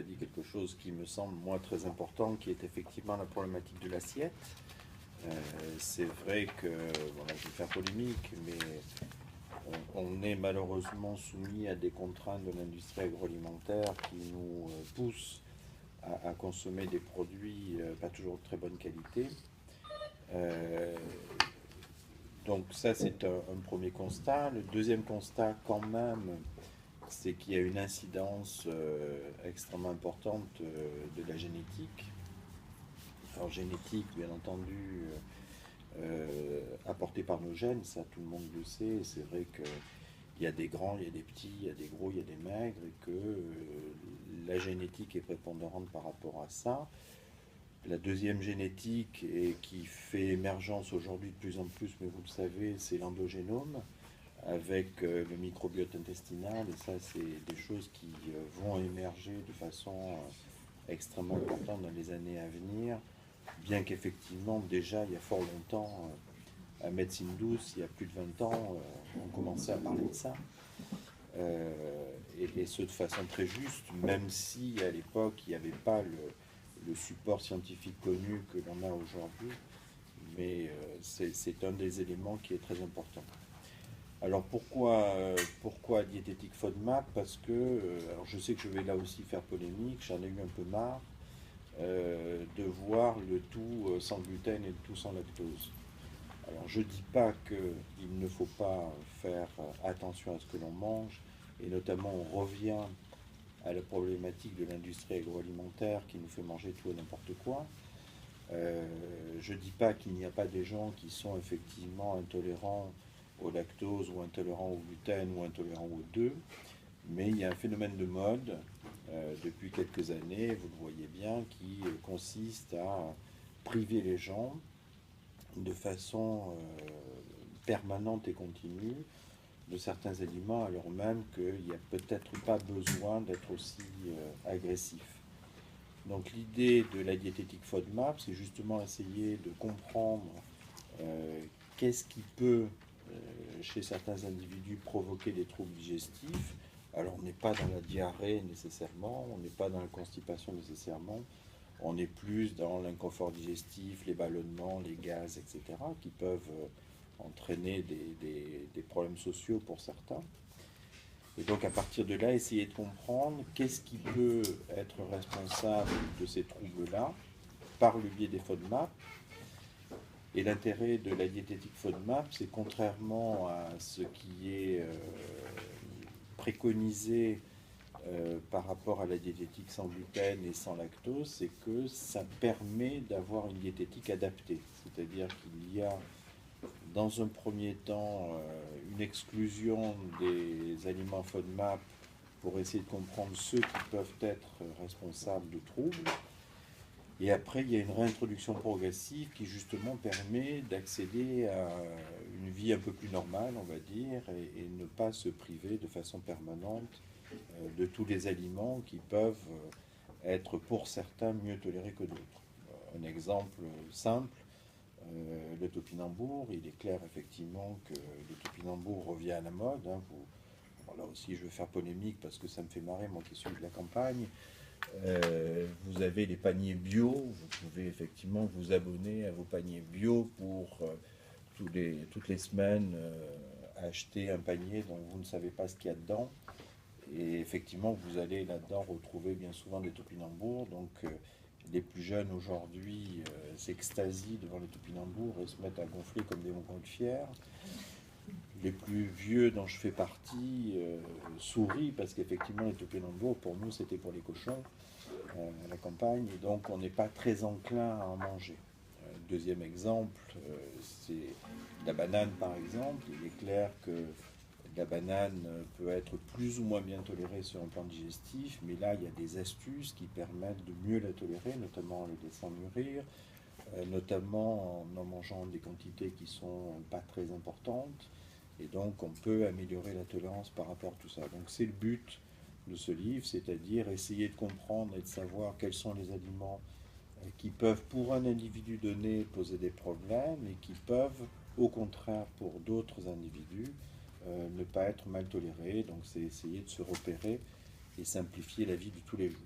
as dit quelque chose qui me semble, moi, très important, qui est effectivement la problématique de l'assiette. C'est vrai que, voilà, je vais faire polémique, mais on est malheureusement soumis à des contraintes de l'industrie agroalimentaire qui nous poussent à consommer des produits pas toujours de très bonne qualité. Donc ça, c'est un premier constat. Le deuxième constat, quand même, c'est qu'il y a une incidence extrêmement importante de la génétique. Alors génétique, bien entendu, apportée par nos gènes, ça tout le monde le sait. C'est vrai qu'il y a des grands, il y a des petits, il y a des gros, il y a des maigres, et que la génétique est prépondérante par rapport à ça. La deuxième génétique, et qui fait émergence aujourd'hui de plus en plus, mais vous le savez, c'est l'endogénome, avec le microbiote intestinal, et ça, c'est des choses qui vont émerger de façon extrêmement importante dans les années à venir, bien qu'effectivement, déjà, il y a fort longtemps, à médecine douce, il y a plus de 20 ans, on commençait à parler de ça. Et ce de façon très juste, même si à l'époque, il n'y avait pas le support scientifique connu que l'on a aujourd'hui, mais c'est un des éléments qui est très important. Alors pourquoi diététique FODMAP? Parce que, alors je sais que je vais là aussi faire polémique, j'en ai eu un peu marre de voir le tout sans gluten et le tout sans lactose. Alors je ne dis pas qu'il ne faut pas faire attention à ce que l'on mange, et notamment on revient à la problématique de l'industrie agroalimentaire qui nous fait manger tout et n'importe quoi. Je ne dis pas qu'il n'y a pas des gens qui sont effectivement intolérants au lactose ou intolérants au gluten ou intolérants aux deux, mais il y a un phénomène de mode depuis quelques années, vous le voyez bien, qui consiste à priver les gens de façon permanente et continue de certains aliments, alors même qu'il n'y a peut-être pas besoin d'être aussi agressif. Donc l'idée de la diététique FODMAP, c'est justement essayer de comprendre qu'est-ce qui peut, chez certains individus, provoquer des troubles digestifs. Alors on n'est pas dans la diarrhée nécessairement, on n'est pas dans la constipation nécessairement, on est plus dans l'inconfort digestif, les ballonnements, les gaz, etc., qui peuvent entraîner des problèmes sociaux pour certains. Et donc à partir de là, essayer de comprendre qu'est-ce qui peut être responsable de ces troubles-là par le biais des FODMAP. Et l'intérêt de la diététique FODMAP, c'est contrairement à ce qui est préconisé par rapport à la diététique sans gluten et sans lactose, c'est que ça permet d'avoir une diététique adaptée. C'est-à-dire qu'il y a dans un premier temps une exclusion des aliments FODMAP pour essayer de comprendre ceux qui peuvent être responsables de troubles. Et après, il y a une réintroduction progressive qui justement permet d'accéder à une vie un peu plus normale, on va dire, et ne pas se priver de façon permanente de tous les aliments qui peuvent être pour certains mieux tolérés que d'autres. Un exemple simple, le topinambour, il est clair effectivement que le topinambour revient à la mode. Hein, là aussi, je vais faire polémique parce que ça me fait marrer, moi qui suis de la campagne. Vous avez les paniers bio, vous pouvez effectivement vous abonner à vos paniers bio pour toutes les semaines acheter un panier dont vous ne savez pas ce qu'il y a dedans. Et effectivement, vous allez là-dedans retrouver bien souvent des topinambours. Donc, les plus jeunes aujourd'hui s'extasient devant les topinambours et se mettent à gonfler comme des montgolfières. Les plus vieux, dont je fais partie, sourient parce qu'effectivement, les topinambours, pour nous, c'était pour les cochons à la campagne. Et donc, on n'est pas très enclin à en manger. Deuxième exemple, c'est la banane, par exemple. Il est clair que la banane peut être plus ou moins bien tolérée sur un plan digestif, mais là, il y a des astuces qui permettent de mieux la tolérer, notamment en les laissant mûrir, notamment en mangeant des quantités qui sont pas très importantes, et donc on peut améliorer la tolérance par rapport à tout ça. Donc c'est le but de ce livre, c'est-à-dire essayer de comprendre et de savoir quels sont les aliments qui peuvent, pour un individu donné, poser des problèmes, et qui peuvent, au contraire, pour d'autres individus, ne pas être mal toléré. Donc c'est essayer de se repérer et simplifier la vie de tous les jours.